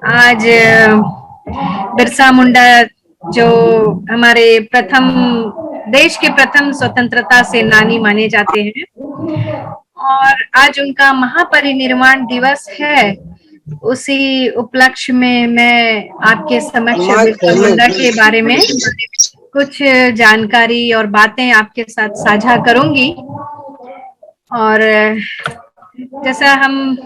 आज बिरसा मुंडा जो हमारे प्रथम देश के प्रथम स्वतंत्रता सेनानी माने जाते हैं और आज उनका महापरिनिर्वाण दिवस है। उसी उपलक्ष्य में मैं आपके समक्ष बिरसा मुंडा के बारे में कुछ जानकारी और बातें आपके साथ साझा करूंगी। और जैसा हम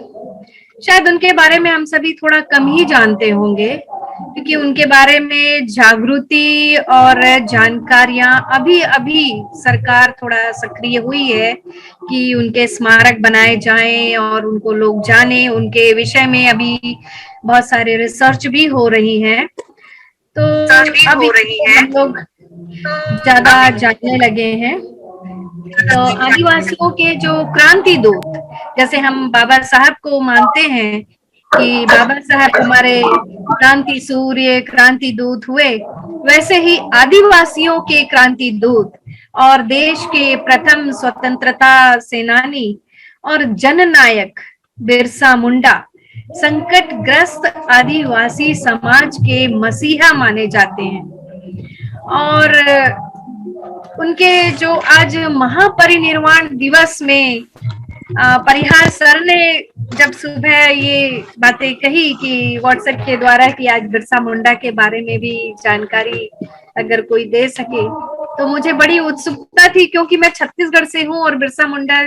शायद उनके बारे में हम सभी थोड़ा कम ही जानते होंगे, क्योंकि उनके बारे में जागृति और जानकारियां अभी अभी सरकार थोड़ा सक्रिय हुई है कि उनके स्मारक बनाए जाएं और उनको लोग जाने। उनके विषय में अभी बहुत सारे रिसर्च भी हो रही हैं, तो अभी हम लोग ज्यादा जानने लगे हैं। तो आदिवासियों के जो क्रांति दूत, जैसे हम बाबा साहब को मानते हैं कि बाबा साहब हमारे क्रांति सूर्य, क्रांति दूत हुए, वैसे ही आदिवासियों के क्रांति दूत और देश के प्रथम स्वतंत्रता सेनानी और जननायक बिरसा मुंडा संकटग्रस्त आदिवासी समाज के मसीहा माने जाते हैं। और उनके जो आज महापरिनिर्वाण दिवस में परिहार सर ने जब सुबह ये बातें कही कि व्हाट्सएप के द्वारा कि आज बिरसा मुंडा के बारे में भी जानकारी अगर कोई दे सके, तो मुझे बड़ी उत्सुकता थी, क्योंकि मैं छत्तीसगढ़ से हूँ और बिरसा मुंडा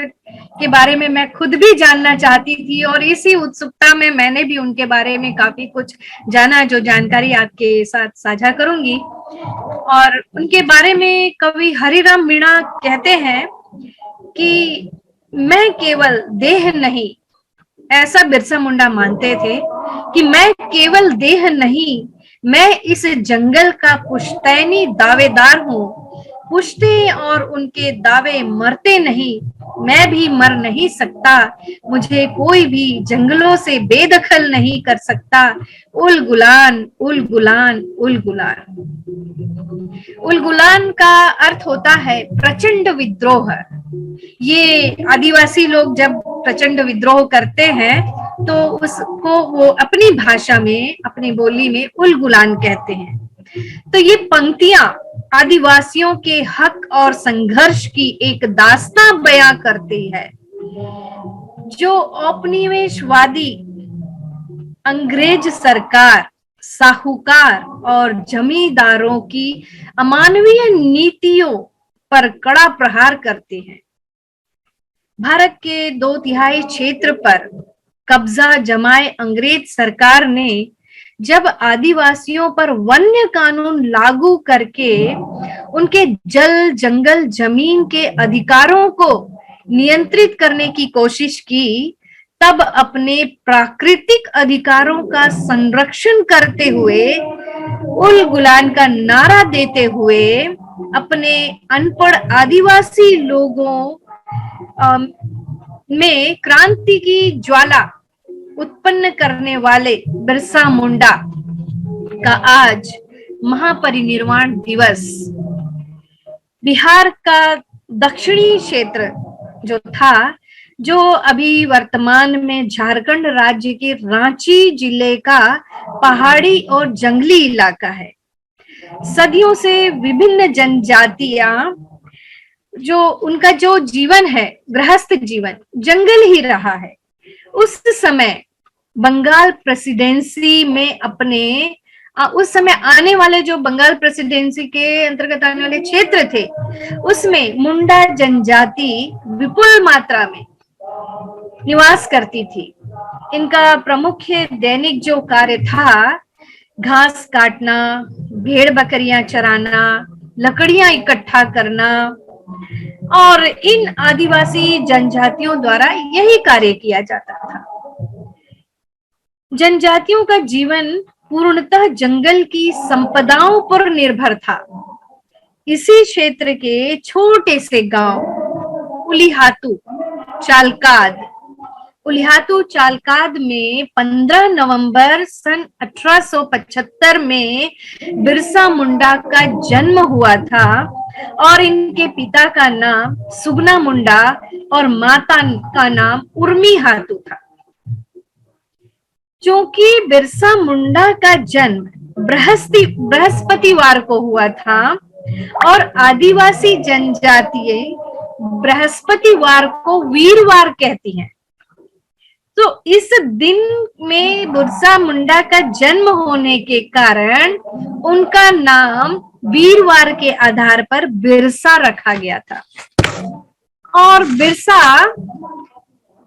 के बारे में मैं खुद भी जानना चाहती थी। और इसी उत्सुकता में मैंने भी उनके बारे में काफी कुछ जाना, जो जानकारी आपके साथ साझा करूंगी। और उनके बारे में कवि हरिराम मीणा कहते हैं कि मैं केवल देह नहीं, ऐसा बिरसा मुंडा मानते थे कि मैं केवल देह नहीं, मैं इस जंगल का पुश्तैनी दावेदार हूँ। पुश्ते और उनके दावे मरते नहीं, मैं भी मर नहीं सकता। मुझे कोई भी जंगलों से बेदखल नहीं कर सकता। उल गुलान, उल गुलान, उल गुलान। उल गुलान का अर्थ होता है प्रचंड विद्रोह। ये आदिवासी लोग जब प्रचंड विद्रोह करते हैं तो उसको वो अपनी भाषा में, अपनी बोली में उल गुलान कहते हैं। तो ये पंक्तियां आदिवासियों के हक और संघर्ष की एक दास्तां बयां करती है, जो औपनिवेशवादी अंग्रेज सरकार, साहूकार और जमींदारों की अमानवीय नीतियों पर कड़ा प्रहार करते हैं। भारत के 2/3 क्षेत्र पर कब्जा जमाए अंग्रेज सरकार ने जब आदिवासियों पर वन्य कानून लागू करके उनके जल, जंगल, जमीन के अधिकारों को नियंत्रित करने की कोशिश की, तब अपने प्राकृतिक अधिकारों का संरक्षण करते हुए, उल गुलान का नारा देते हुए, अपने अनपढ़ आदिवासी लोगों में क्रांति की ज्वाला उत्पन्न करने वाले बिरसा मुंडा का आज महापरिनिर्वाण दिवस बिहार का दक्षिणी क्षेत्र जो था, जो अभी वर्तमान में झारखंड राज्य के रांची जिले का पहाड़ी और जंगली इलाका है। सदियों से विभिन्न जनजातियां, जो उनका जो जीवन है, गृहस्थ जीवन जंगल ही रहा है। उस समय बंगाल प्रेसिडेंसी में अपने उस समय आने वाले जो बंगाल प्रेसिडेंसी के अंतर्गत आने वाले क्षेत्र थे, उसमें मुंडा जनजाति विपुल मात्रा में निवास करती थी। इनका प्रमुख दैनिक जो कार्य था, घास काटना, भेड़ बकरियां चराना, लकड़ियां इकट्ठा करना, और इन आदिवासी जनजातियों द्वारा यही कार्य किया जाता था। जनजातियों का जीवन पूर्णतः जंगल की संपदाओं पर निर्भर था। इसी क्षेत्र के छोटे से गांव उलिहातू चालकाद, उलिहातू चालकाद में 15 नवंबर सन 1875 में बिरसा मुंडा का जन्म हुआ था, और इनके पिता का नाम सुगना मुंडा और माता का नाम उर्मी हातू था। क्योंकि बिरसा मुंडा का जन्म बृहस्पतिवार को हुआ था और आदिवासी जनजातीय बृहस्पतिवार को वीरवार कहती हैं, तो इस दिन में बिरसा मुंडा का जन्म होने के कारण उनका नाम वीरवार के आधार पर बिरसा रखा गया था। और बिरसा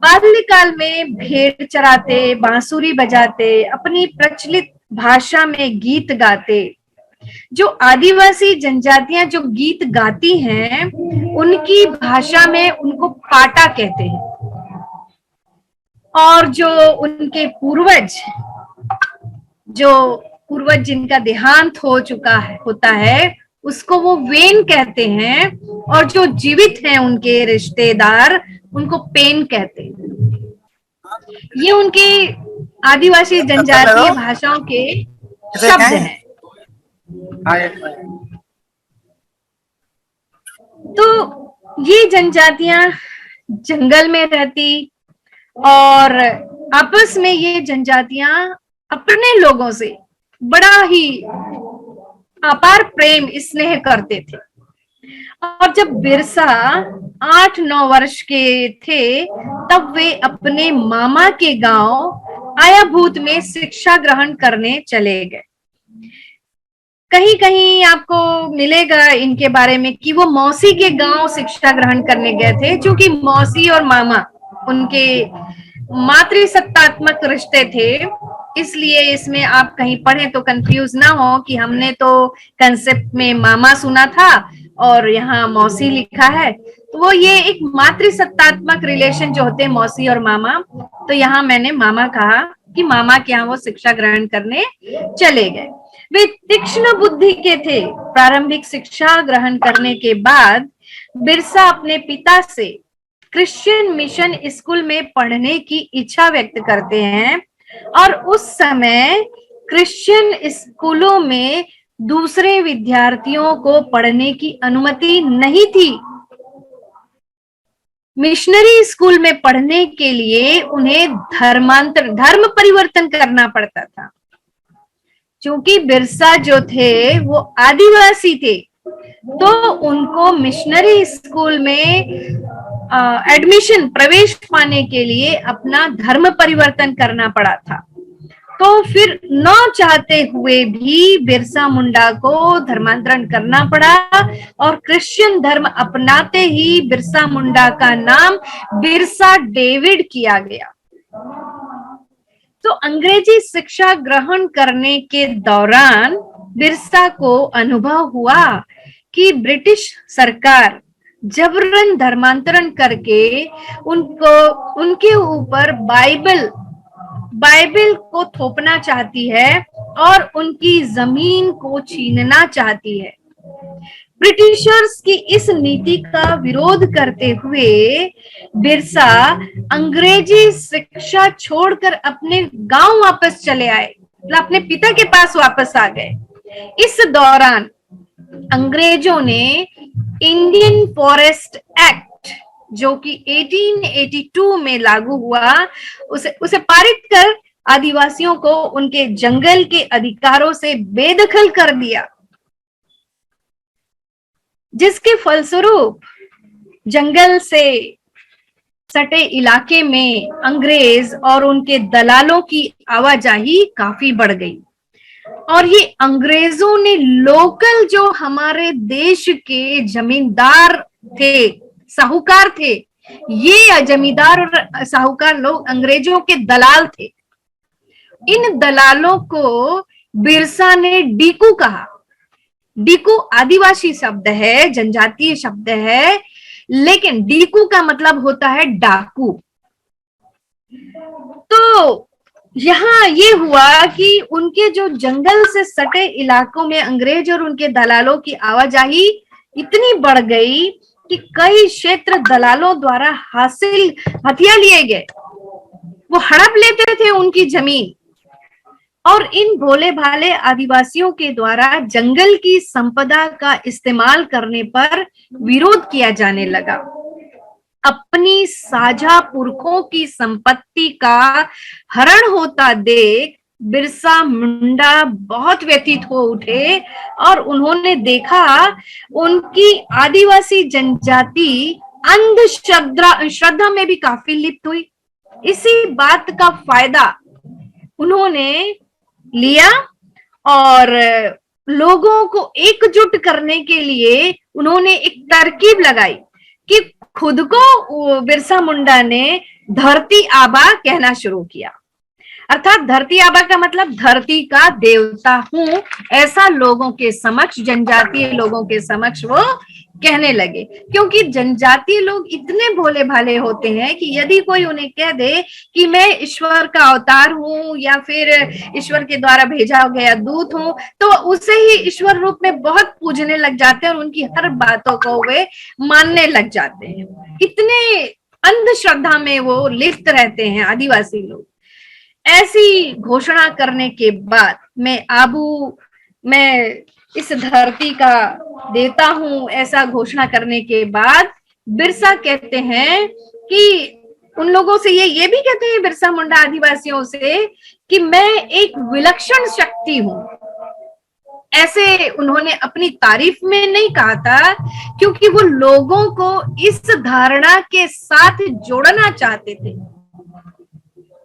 बाल्यकाल में भेड़ चराते, बांसुरी बजाते, अपनी प्रचलित भाषा में गीत गाते। जो आदिवासी जनजातियां जो गीत गाती हैं उनकी भाषा में उनको पाटा कहते हैं। और जो उनके पूर्वज जिनका देहांत हो चुका होता है उसको वो वेन कहते हैं, और जो जीवित हैं उनके रिश्तेदार उनको पेन कहते हैं। ये उनके आदिवासी जनजातीय भाषाओं के शब्द हैं। तो ये जनजातियां जंगल में रहती और आपस में ये जनजातियां अपने लोगों से बड़ा ही अपार प्रेम स्नेह करते थे। और जब बिरसा 8-9 वर्ष के थे तब वे अपने मामा के गांव आयाभूत में शिक्षा ग्रहण करने चले गए। कहीं कहीं आपको मिलेगा इनके बारे में कि वो मौसी के गांव शिक्षा ग्रहण करने गए थे, क्योंकि मौसी और मामा उनके मातृसत्तात्मक रिश्ते थे। इसलिए इसमें आप कहीं पढ़ें तो कंफ्यूज ना हो कि हमने तो कंसेप्ट में मामा सुना था और यहाँ मौसी लिखा है। तो वो ये एक मातृसत्तात्मक रिलेशन जो होते हैं मौसी और मामा, तो यहाँ मैंने मामा कहा कि मामा के यहाँ वो शिक्षा ग्रहण करने चले गए। वे तीक्ष्ण बुद्धि के थे। प्रारंभिक शिक्षा ग्रहण करने के बाद बिरसा अपने पिता से क्रिश्चियन मिशन स्कूल में पढ़ने की इच्छा व्यक्त करते हैं, और उस समय क्रिश्चियन स्कूलों में दूसरे विद्यार्थियों को पढ़ने की अनुमति नहीं थी। मिशनरी स्कूल में पढ़ने के लिए उन्हें धर्म परिवर्तन करना पड़ता था। क्योंकि बिरसा जो थे वो आदिवासी थे, तो उनको मिशनरी स्कूल में प्रवेश पाने के लिए अपना धर्म परिवर्तन करना पड़ा था। तो फिर न चाहते हुए भी बिरसा मुंडा को धर्मांतरण करना पड़ा, और क्रिश्चियन धर्म अपनाते ही बिरसा मुंडा का नाम बिरसा डेविड किया गया। तो अंग्रेजी शिक्षा ग्रहण करने के दौरान बिरसा को अनुभव हुआ कि ब्रिटिश सरकार जबरन धर्मांतरण करके उनके ऊपर बाइबल को थोपना चाहती है और उनकी जमीन को छीनना चाहती है। ब्रिटिशर्स की इस नीति का विरोध करते हुए बिरसा अंग्रेजी शिक्षा छोड़कर अपने गांव वापस चले आए, अपने पिता के पास वापस आ गए। इस दौरान अंग्रेजों ने इंडियन फॉरेस्ट एक्ट, जो कि 1882 में लागू हुआ, उसे पारित कर आदिवासियों को उनके जंगल के अधिकारों से बेदखल कर दिया, जिसके फलस्वरूप जंगल से सटे इलाके में अंग्रेज और उनके दलालों की आवाजाही काफी बढ़ गई। और ये अंग्रेजों ने लोकल जो हमारे देश के जमींदार थे, साहूकार थे, ये जमींदार और साहूकार लोग अंग्रेजों के दलाल थे। इन दलालों को बिरसा ने डीकू कहा। डीकू आदिवासी शब्द है, जनजातीय शब्द है, लेकिन डीकू का मतलब होता है डाकू। तो यहाँ ये हुआ कि उनके जो जंगल से सटे इलाकों में अंग्रेज और उनके दलालों की आवाजाही इतनी बढ़ गई कि कई क्षेत्र दलालों द्वारा हथिया लिए गए। वो हड़प लेते थे उनकी जमीन, और इन भोले भाले आदिवासियों के द्वारा जंगल की संपदा का इस्तेमाल करने पर विरोध किया जाने लगा। अपनी साझा पुरखों की संपत्ति का हरण होता देख बिरसा मुंडा बहुत व्यथित हो उठे और उन्होंने देखा उनकी आदिवासी जनजाति अंधश्रद्धा में भी काफी लिप्त हुई। इसी बात का फायदा उन्होंने लिया और लोगों को एकजुट करने के लिए उन्होंने एक तरकीब लगाई कि खुद को बिरसा मुंडा ने धरती आबा कहना शुरू किया। अर्थात धरती आबा का मतलब धरती का देवता हूं, ऐसा लोगों के समक्ष, जनजातीय लोगों के समक्ष वो कहने लगे। क्योंकि जनजातीय लोग इतने भोले भाले होते हैं कि यदि कोई उन्हें कह दे कि मैं ईश्वर का अवतार हूं या फिर ईश्वर के द्वारा भेजा गया दूत हूं, तो उसे ही ईश्वर रूप में बहुत पूजने लग जाते हैं और उनकी हर बातों को वे मानने लग जाते हैं। इतने अंधश्रद्धा में वो लिप्त रहते हैं आदिवासी लोग। ऐसी घोषणा करने के बाद मैं इस धरती का देवता हूं, ऐसा घोषणा करने के बाद बिरसा कहते हैं कि उन लोगों से ये भी कहते हैं बिरसा मुंडा आदिवासियों से कि मैं एक विलक्षण शक्ति हूं। ऐसे उन्होंने अपनी तारीफ में नहीं कहा था, क्योंकि वो लोगों को इस धारणा के साथ जोड़ना चाहते थे।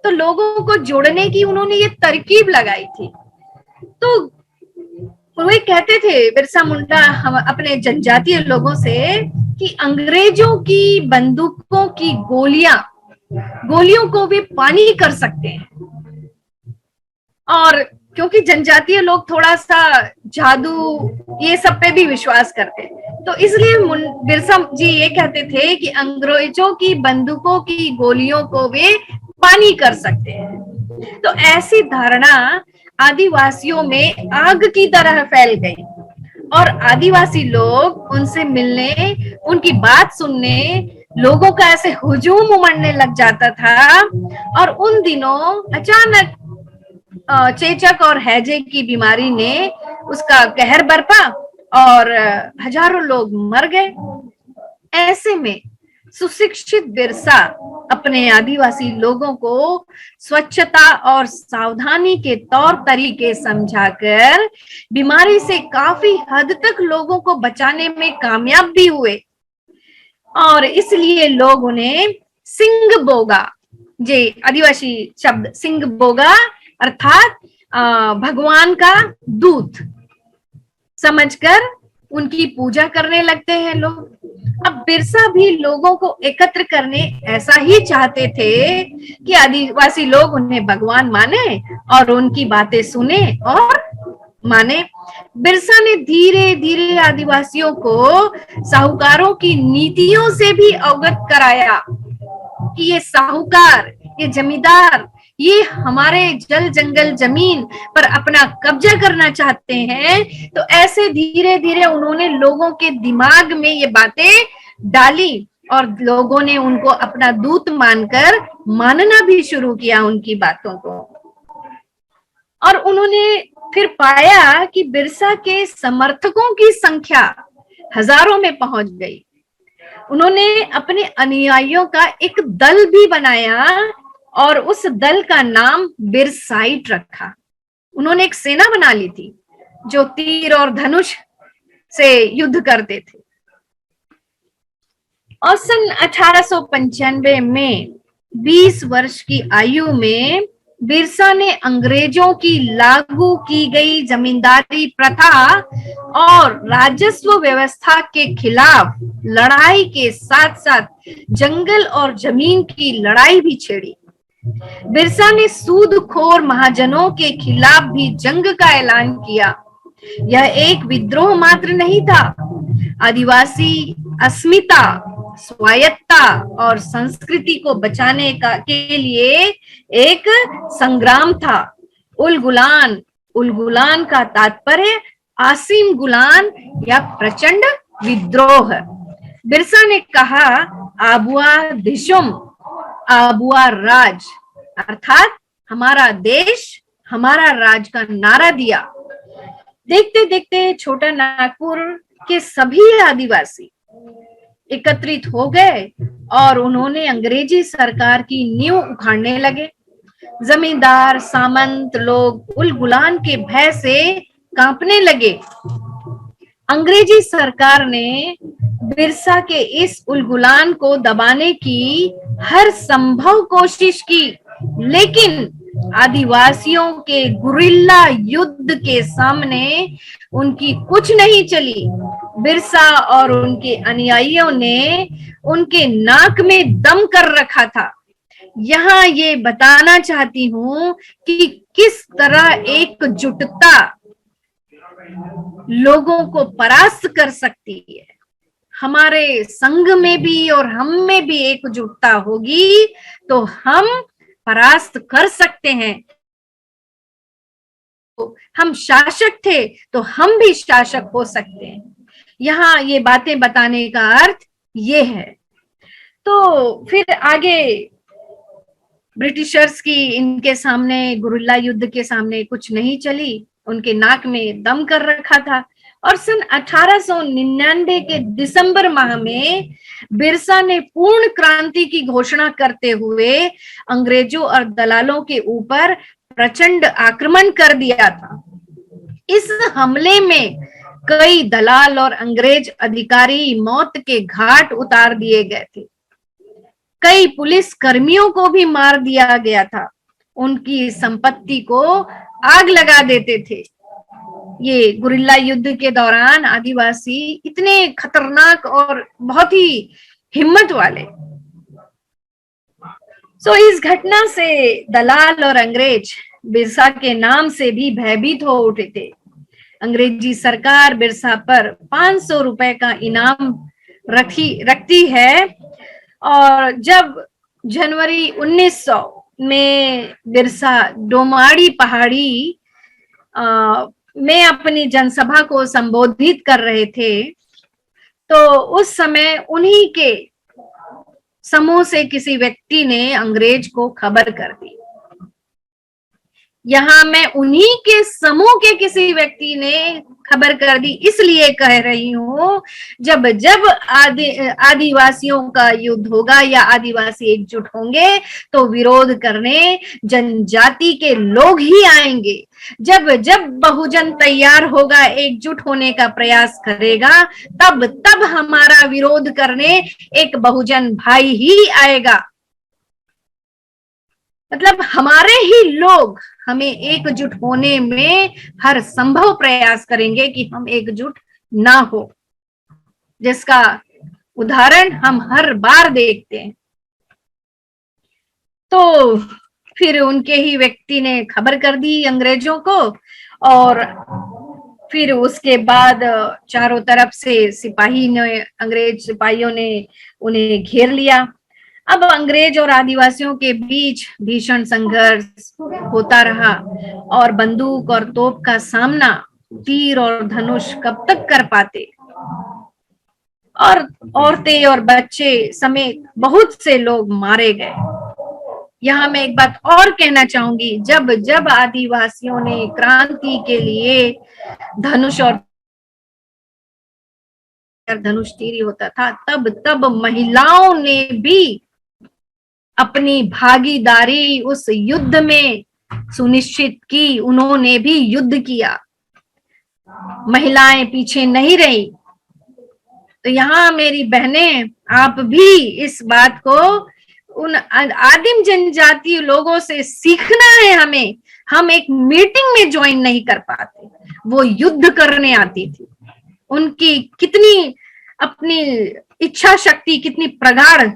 तो लोगों को जोड़ने की उन्होंने ये तरकीब लगाई थी। तो वे कहते थे बिरसा मुंडा हम अपने जनजातीय लोगों से कि अंग्रेजों की बंदूकों की गोलियों को भी पानी कर सकते हैं। और क्योंकि जनजातीय लोग थोड़ा सा जादू ये सब पे भी विश्वास करते हैं, तो इसलिए बिरसा जी ये कहते थे कि अंग्रेजों की बंदूकों की गोलियों को वे पानी कर सकते हैं। तो ऐसी धारणा आदिवासियों में आग की तरह फैल गई और आदिवासी लोग उनसे मिलने, उनकी बात सुनने, लोगों का ऐसे हुजूम उमड़ने लग जाता था। और उन दिनों अचानक चेचक और हैजे की बीमारी ने उसका कहर बरपा और हजारों लोग मर गए। ऐसे में सुशिक्षित बिरसा अपने आदिवासी लोगों को स्वच्छता और सावधानी के तौर तरीके समझाकर बीमारी से काफी हद तक लोगों को बचाने में कामयाब भी हुए। और इसलिए लोग उन्हें सिंह बोगा, जे आदिवासी शब्द सिंह बोगा अर्थात भगवान का दूत समझकर उनकी पूजा करने लगते हैं लोग। अब बिरसा भी लोगों को एकत्र करने ऐसा ही चाहते थे कि आदिवासी लोग उन्हें भगवान माने और उनकी बातें सुने और माने। बिरसा ने धीरे धीरे आदिवासियों को साहूकारों की नीतियों से भी अवगत कराया कि ये साहूकार, ये जमींदार, ये हमारे जल जंगल जमीन पर अपना कब्जा करना चाहते हैं। तो ऐसे धीरे धीरे उन्होंने लोगों के दिमाग में ये बातें डाली और लोगों ने उनको अपना दूत मानकर मानना भी शुरू किया उनकी बातों को। और उन्होंने फिर पाया कि बिरसा के समर्थकों की संख्या हजारों में पहुंच गई। उन्होंने अपने अनुयायियों का एक दल भी बनाया और उस दल का नाम बिरसाइट रखा। उन्होंने एक सेना बना ली थी जो तीर और धनुष से युद्ध करते थे। और सन 1895 में 20 वर्ष की आयु में बिरसा ने अंग्रेजों की लागू की गई जमींदारी प्रथा और राजस्व व्यवस्था के खिलाफ लड़ाई के साथ साथ जंगल और जमीन की लड़ाई भी छेड़ी। बिरसा ने सूदखोर महाजनों के खिलाफ भी जंग का ऐलान किया। यह एक विद्रोह मात्र नहीं था, आदिवासी अस्मिता, स्वायत्ता और संस्कृति को बचाने के लिए एक संग्राम था। उलगुलान का तात्पर्य आसिम गुलान या प्रचंड विद्रोह। बिरसा ने कहा आबुआ दिशुम, आबुआ राज, अर्थात हमारा देश, हमारा राज का नारा दिया। देखते देखते छोटा नागपुर के सभी आदिवासी एकत्रित हो गए और उन्होंने अंग्रेजी सरकार की नींव उखाड़ने लगे। जमींदार सामंत लोग उल गुलान के भय से कांपने लगे। अंग्रेजी सरकार ने बिरसा के इस उलगुलान को दबाने की हर संभव कोशिश की, लेकिन आदिवासियों के गुरिल्ला युद्ध के सामने उनकी कुछ नहीं चली। बिरसा और उनके अनुयायियों ने उनके नाक में दम कर रखा था। यहाँ ये बताना चाहती हूँ कि किस तरह एकजुटता लोगों को परास्त कर सकती है। हमारे संघ में भी और हम में भी एकजुटता होगी तो हम परास्त कर सकते हैं। हम शासक थे तो हम भी शासक हो सकते हैं। यहाँ ये बातें बताने का अर्थ ये है। तो फिर आगे ब्रिटिशर्स की इनके सामने गुरिल्ला युद्ध के सामने कुछ नहीं चली, उनके नाक में दम कर रखा था। और सन 1899 के दिसंबर माह में बिरसा ने पूर्ण क्रांति की घोषणा करते हुए अंग्रेजों और दलालों के ऊपर प्रचंड आक्रमण कर दिया था। इस हमले में कई दलाल और अंग्रेज अधिकारी मौत के घाट उतार दिए गए थे। कई पुलिस कर्मियों को भी मार दिया गया था। उनकी संपत्ति को आग लगा देते थे। ये गुरिल्ला युद्ध के दौरान आदिवासी इतने खतरनाक और बहुत ही हिम्मत वाले। इस घटना से दलाल और अंग्रेज बिरसा के नाम से भी भयभीत हो उठे थे। अंग्रेजी सरकार बिरसा पर 500 रुपए का इनाम रखती है। और जब जनवरी 1900 में बिरसा डोमाड़ी पहाड़ी में अपनी जनसभा को संबोधित कर रहे थे, तो उस समय उन्हीं के समूह से किसी व्यक्ति ने अंग्रेज को खबर कर दी। यहाँ मैं उन्हीं के समूह के किसी व्यक्ति ने खबर कर दी इसलिए कह रही हूँ, जब जब आदिवासियों का युद्ध होगा या आदिवासी एकजुट होंगे तो विरोध करने जनजाति के लोग ही आएंगे। जब जब बहुजन तैयार होगा, एकजुट होने का प्रयास करेगा, तब तब हमारा विरोध करने एक बहुजन भाई ही आएगा। मतलब हमारे ही लोग हमें एकजुट होने में हर संभव प्रयास करेंगे कि हम एकजुट ना हो, जिसका उदाहरण हम हर बार देखते हैं। तो फिर उनके ही व्यक्ति ने खबर कर दी अंग्रेजों को, और फिर उसके बाद चारों तरफ से अंग्रेज सिपाहियों ने उन्हें घेर लिया। अब अंग्रेज और आदिवासियों के बीच भीषण संघर्ष होता रहा और बंदूक और तोप का सामना तीर और धनुष कब तक कर पाते। और औरतें और बच्चे समेत बहुत से लोग मारे गए। यहाँ मैं एक बात और कहना चाहूंगी, जब जब आदिवासियों ने क्रांति के लिए धनुष और धनुष तीरी होता था, तब तब महिलाओं ने भी अपनी भागीदारी उस युद्ध में सुनिश्चित की। उन्होंने भी युद्ध किया, महिलाएं पीछे नहीं रही। तो यहाँ मेरी बहनें, आप भी इस बात को उन आदिम जनजाति लोगों से सीखना है हमें। हम एक मीटिंग में ज्वाइन नहीं कर पाते, वो युद्ध करने आती थी। उनकी कितनी अपनी इच्छा शक्ति कितनी प्रगाढ़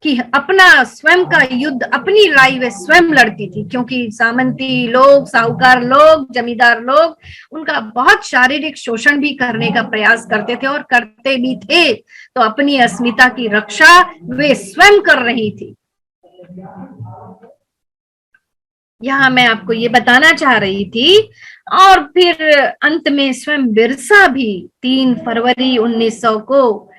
कि अपना स्वयं का युद्ध अपनी लड़ाई वे स्वयं लड़ती थी, क्योंकि सामंती लोग, साहूकार लोग, जमींदार लोग उनका बहुत शारीरिक शोषण भी करने का प्रयास करते थे और करते भी थे। तो अपनी अस्मिता की रक्षा वे स्वयं कर रही थी। यहाँ मैं आपको ये बताना चाह रही थी। और फिर अंत में स्वयं बिरसा भी 3 फरवरी 1900 को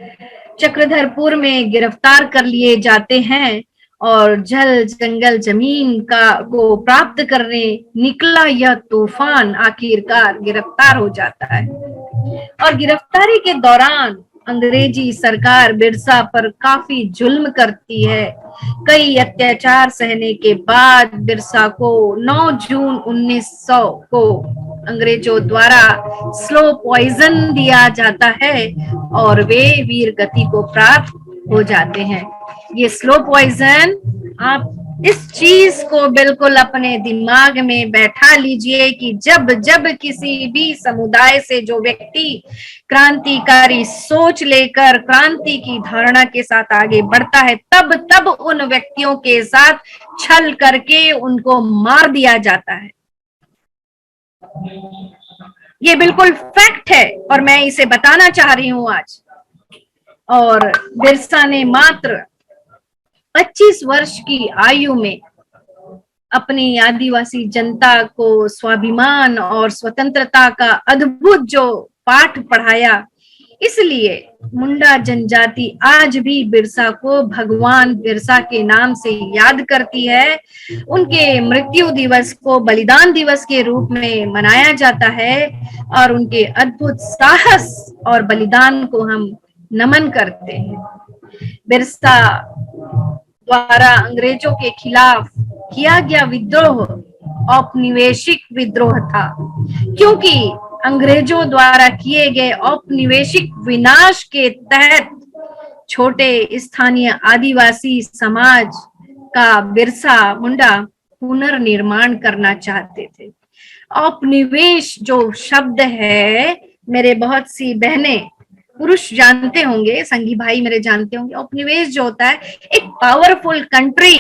चक्रधरपुर में गिरफ्तार कर लिए जाते हैं और जल जंगल जमीन को प्राप्त करने निकला यह तूफान आखिरकार गिरफ्तार हो जाता है। और गिरफ्तारी के दौरान अंग्रेजी सरकार बिरसा पर काफी जुल्म करती है। कई अत्याचार सहने के बाद बिरसा को 9 जून 1900 को अंग्रेजों द्वारा स्लो पॉइजन दिया जाता है और वे वीर गति को प्राप्त हो जाते हैं। ये स्लो पॉइजन, आप इस चीज को बिल्कुल अपने दिमाग में बैठा लीजिए कि जब जब किसी भी समुदाय से जो व्यक्ति क्रांतिकारी सोच लेकर क्रांति की धारणा के साथ आगे बढ़ता है, तब तब उन व्यक्तियों के साथ छल करके उनको मार दिया जाता है। ये बिल्कुल फैक्ट है और मैं इसे बताना चाह रही हूं आज। और बिरसा ने मात्र 25 वर्ष की आयु में अपनी आदिवासी जनता को स्वाभिमान और स्वतंत्रता का अद्भुत जो पाठ पढ़ाया, इसलिए मुंडा जनजाति आज भी बिरसा को भगवान बिरसा के नाम से याद करती है। उनके मृत्यु दिवस को बलिदान दिवस के रूप में मनाया जाता है और उनके अद्भुत साहस और बलिदान को हम नमन करते हैं। बिरसा द्वारा अंग्रेजों के खिलाफ किया गया विद्रोह औपनिवेशिक विद्रोह था, क्योंकि अंग्रेजों द्वारा किए गए औपनिवेशिक विनाश के तहत छोटे स्थानीय आदिवासी समाज का बिरसा मुंडा पुनर्निर्माण करना चाहते थे। औपनिवेश जो शब्द है, मेरे बहुत सी बहनें पुरुष जानते होंगे, संगी भाई मेरे जानते होंगे, उपनिवेश जो होता है एक पावरफुल कंट्री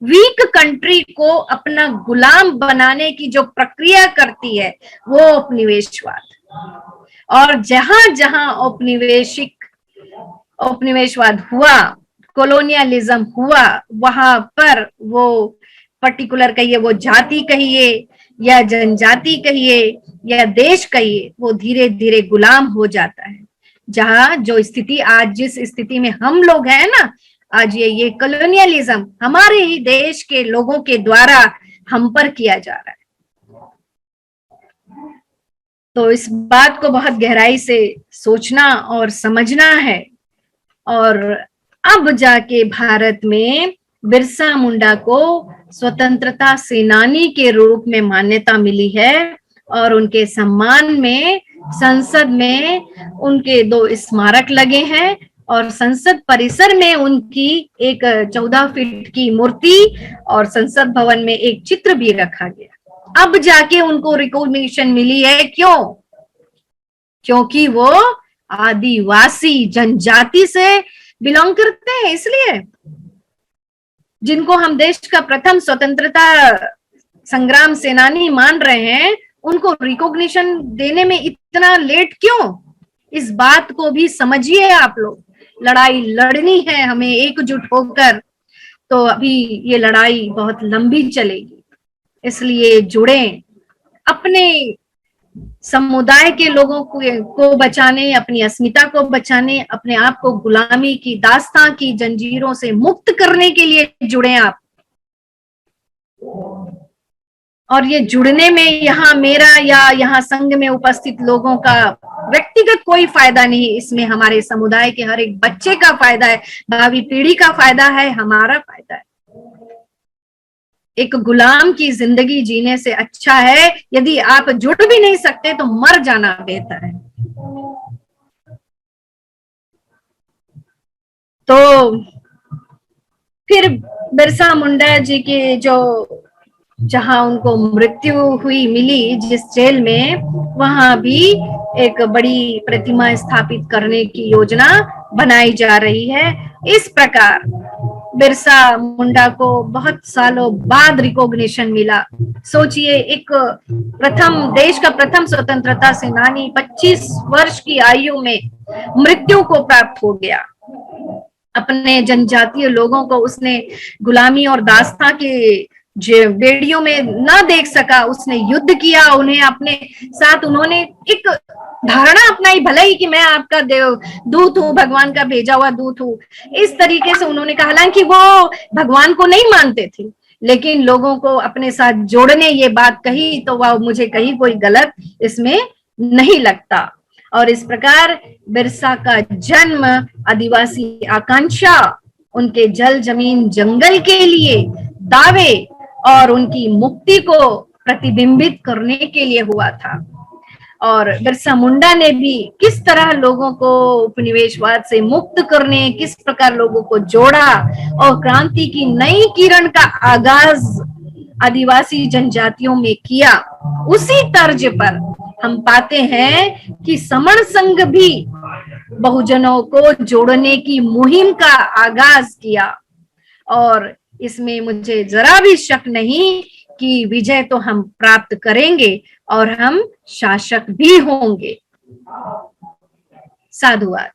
वीक कंट्री को अपना गुलाम बनाने की जो प्रक्रिया करती है वो उपनिवेशवाद। और जहां जहां उपनिवेशवाद हुआ, कॉलोनियलिज्म हुआ, वहां पर वो पर्टिकुलर कहिए, वो जाति कहिए या जनजाति कहिए या देश कहिए, वो धीरे धीरे गुलाम हो जाता है। जहां जो स्थिति आज जिस स्थिति में हम लोग हैं ना, आज ये कॉलोनियलिज्म हमारे ही देश के लोगों के द्वारा हम पर किया जा रहा है। तो इस बात को बहुत गहराई से सोचना और समझना है। और अब जाके भारत में बिरसा मुंडा को स्वतंत्रता सेनानी के रूप में मान्यता मिली है और उनके सम्मान में संसद में उनके 2 स्मारक लगे हैं और संसद परिसर में उनकी एक 14 फीट की मूर्ति और संसद भवन में एक चित्र भी रखा गया। अब जाके उनको रिकॉग्निशन मिली है। क्यों? क्योंकि वो आदिवासी जनजाति से बिलोंग करते हैं, इसलिए जिनको हम देश का प्रथम स्वतंत्रता संग्राम सेनानी मान रहे हैं, उनको रिकॉग्निशन देने में इतना लेट क्यों? इस बात को भी समझिए आप लोग। लड़ाई लड़नी है हमें एकजुट होकर, तो अभी ये लड़ाई बहुत लंबी चलेगी। इसलिए जुड़ें, अपने समुदाय के लोगों को बचाने, अपनी अस्मिता को बचाने, अपने आप को गुलामी की दास्तां की जंजीरों से मुक्त करने के लिए जुड़ें आप। और ये जुड़ने में यहाँ मेरा या यहाँ संघ में उपस्थित लोगों का व्यक्तिगत कोई फायदा नहीं, इसमें हमारे समुदाय के हर एक बच्चे का फायदा है, भावी पीढ़ी का फायदा है, हमारा फायदा है। एक गुलाम की जिंदगी जीने से अच्छा है यदि आप जुड़ भी नहीं सकते तो मर जाना बेहतर है। तो फिर बिरसा मुंडा जी की जो जहां उनको मृत्यु हुई मिली, जिस जेल में, वहां भी एक बड़ी प्रतिमा स्थापित करने की योजना बनाई जा रही है। इस प्रकार बिरसा मुंडा को बहुत सालों बाद रिकॉग्निशन मिला। सोचिए, एक देश का प्रथम स्वतंत्रता सेनानी 25 वर्ष की आयु में मृत्यु को प्राप्त हो गया। अपने जनजातीय लोगों को उसने गुलामी और दास्तां के बेड़ियों में ना देख सका, उसने युद्ध किया उन्हें अपने साथ। उन्होंने एक धारणा अपनाई, भले ही कि मैं आपका दूत हूँ, भगवान का भेजा हुआ दूत हूँ, इस तरीके से उन्होंने कहा। हालांकि वो भगवान को नहीं मानते थे, लेकिन लोगों को अपने साथ जोड़ने ये बात कही, तो वह मुझे कहीं कोई गलत इसमें नहीं लगता। और इस प्रकार बिरसा का जन्म आदिवासी आकांक्षा, उनके जल जमीन जंगल के लिए दावे और उनकी मुक्ति को प्रतिबिंबित करने के लिए हुआ था। और बिरसा मुंडा ने भी किस तरह लोगों को उपनिवेशवाद से मुक्त करने, किस प्रकार लोगों को जोड़ा और क्रांति की नई किरण का आगाज आदिवासी जनजातियों में किया, उसी तर्ज पर हम पाते हैं कि समण संघ भी बहुजनों को जोड़ने की मुहिम का आगाज किया। और इसमें मुझे जरा भी शक नहीं कि विजय तो हम प्राप्त करेंगे और हम शासक भी होंगे। साधुवाद।